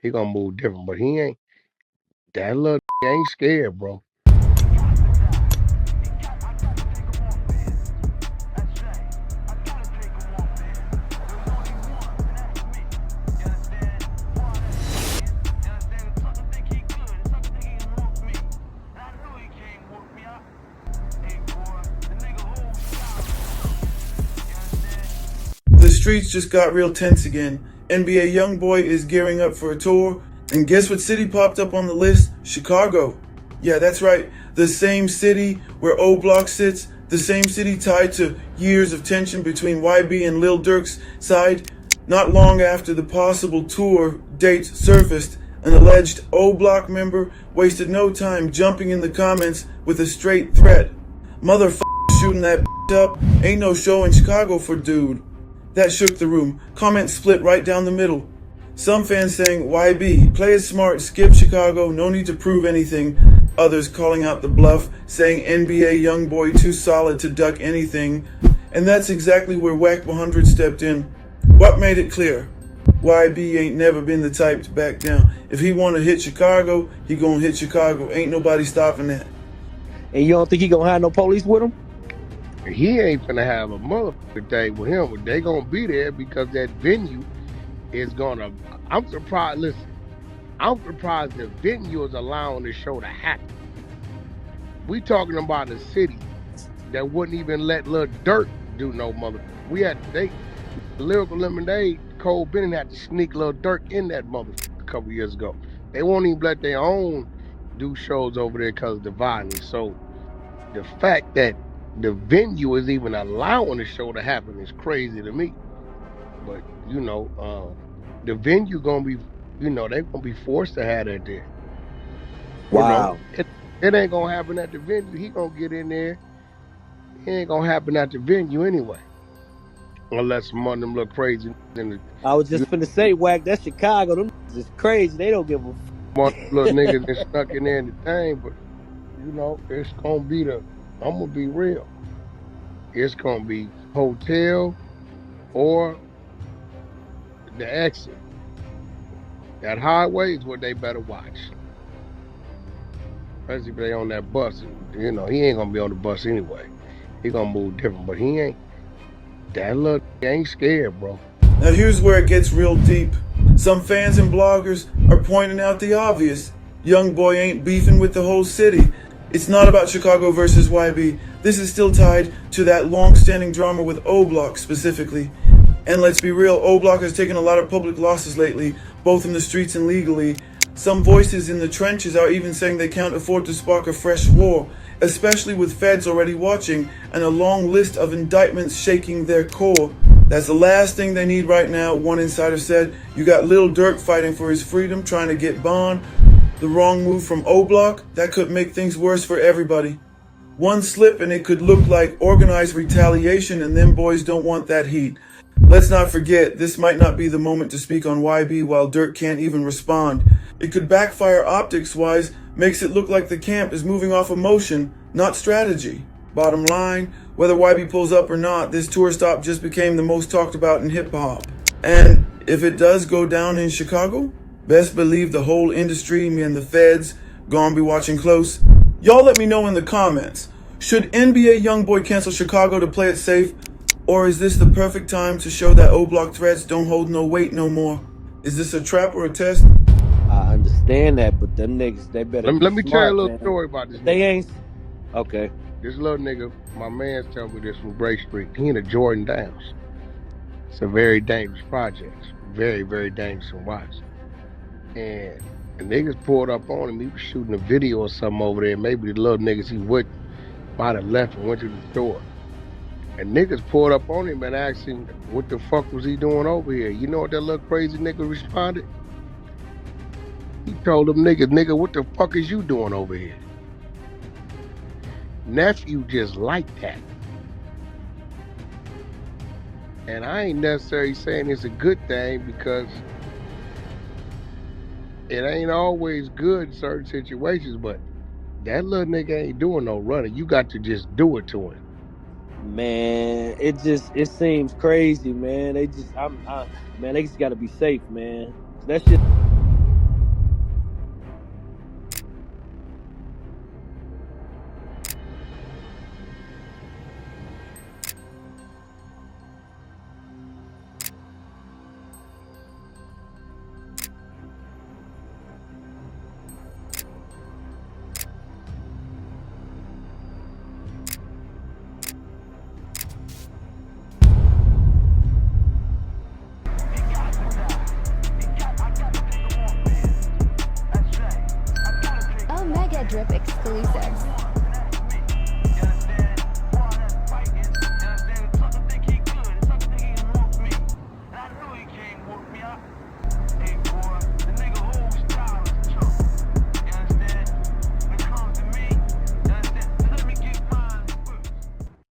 He gonna move different, but he ain't that little ain't scared, bro. The streets just got real tense again. NBA YoungBoy is gearing up for a tour, and guess what city popped up on the list? Chicago. Yeah, that's right. The same city where O Block sits, the same city tied to years of tension between YB and Lil Durk's side. Not long after the possible tour date surfaced, an alleged O Block member wasted no time jumping in the comments with a straight threat. Motherfucker shooting that up. Ain't no show in Chicago for dude. That shook the room. Comments split right down the middle. Some fans saying, YB, play it smart, skip Chicago, no need to prove anything. Others calling out the bluff, saying NBA YoungBoy too solid to duck anything. And that's exactly where Wack 100 stepped in. What made it clear? YB ain't never been the type to back down. If he want to hit Chicago, he gonna hit Chicago. Ain't nobody stopping that. And you don't think he gonna have no police with him? He ain't finna have a motherfucking thing with him, but they gonna be there because that venue is gonna. I'm surprised. Listen, I'm surprised the venue is allowing the show to happen. We talking about a city that wouldn't even let Lil Durk do no mother. We had Lyrical Lemonade. Cole Bennett had to sneak Lil Durk in that motherfucker a couple years ago. They won't even let their own do shows over there because of the violence. So the fact that the venue is even allowing the show to happen is crazy to me. But the venue gonna be, they're gonna be forced to have that there. Wow. It ain't gonna happen at the venue. He gonna get in there. It ain't gonna happen at the venue anyway, unless some of them look crazy. I was just finna say, Wack, that's Chicago. Them is crazy. They don't give a One little niggas that stuck in there in the thing, but it's gonna be I'm gonna be real. It's gonna be hotel or the exit. That highway is what they better watch. Especially if they on that bus. He ain't gonna be on the bus anyway. He gonna move different, but he ain't that little ain't scared, bro. Now here's where it gets real deep. Some fans and bloggers are pointing out the obvious. YoungBoy ain't beefing with the whole city. It's not about Chicago versus YB. This is still tied to that long-standing drama with O Block specifically. And let's be real, O Block has taken a lot of public losses lately, both in the streets and legally. Some voices in the trenches are even saying they can't afford to spark a fresh war, especially with feds already watching and a long list of indictments shaking their core. That's the last thing they need right now, one insider said. You got Lil Durk fighting for his freedom, trying to get bond. The wrong move from O Block, that could make things worse for everybody. One slip and it could look like organized retaliation, and them boys don't want that heat. Let's not forget, this might not be the moment to speak on YB while Durk can't even respond. It could backfire optics-wise, makes it look like the camp is moving off emotion, not strategy. Bottom line, whether YB pulls up or not, this tour stop just became the most talked about in hip-hop. And if it does go down in Chicago, best believe the whole industry and the feds gonna be watching close. Y'all let me know in the comments. Should NBA YoungBoy cancel Chicago to play it safe? Or is this the perfect time to show that O Block threats don't hold no weight no more? Is this a trap or a test? I understand that, but them niggas, they better Let me tell you a little man. story about this. They ain't okay. This little nigga, my man's telling me this from Bray Street. He in the Jordan Downs. It's a very dangerous project. Very, very dangerous to watch. And the niggas pulled up on him. He was shooting a video or something over there. Maybe the little niggas he with might have left and went to the store. And niggas pulled up on him and asked him, what the fuck was he doing over here? You know what that little crazy nigga responded? He told them niggas, nigga, what the fuck is you doing over here? Nephew just like that. And I ain't necessarily saying it's a good thing because it ain't always good in certain situations, but that little nigga ain't doing no running. You got to just do it to him. Man, it seems crazy, man. They just they just gotta be safe, man. That shit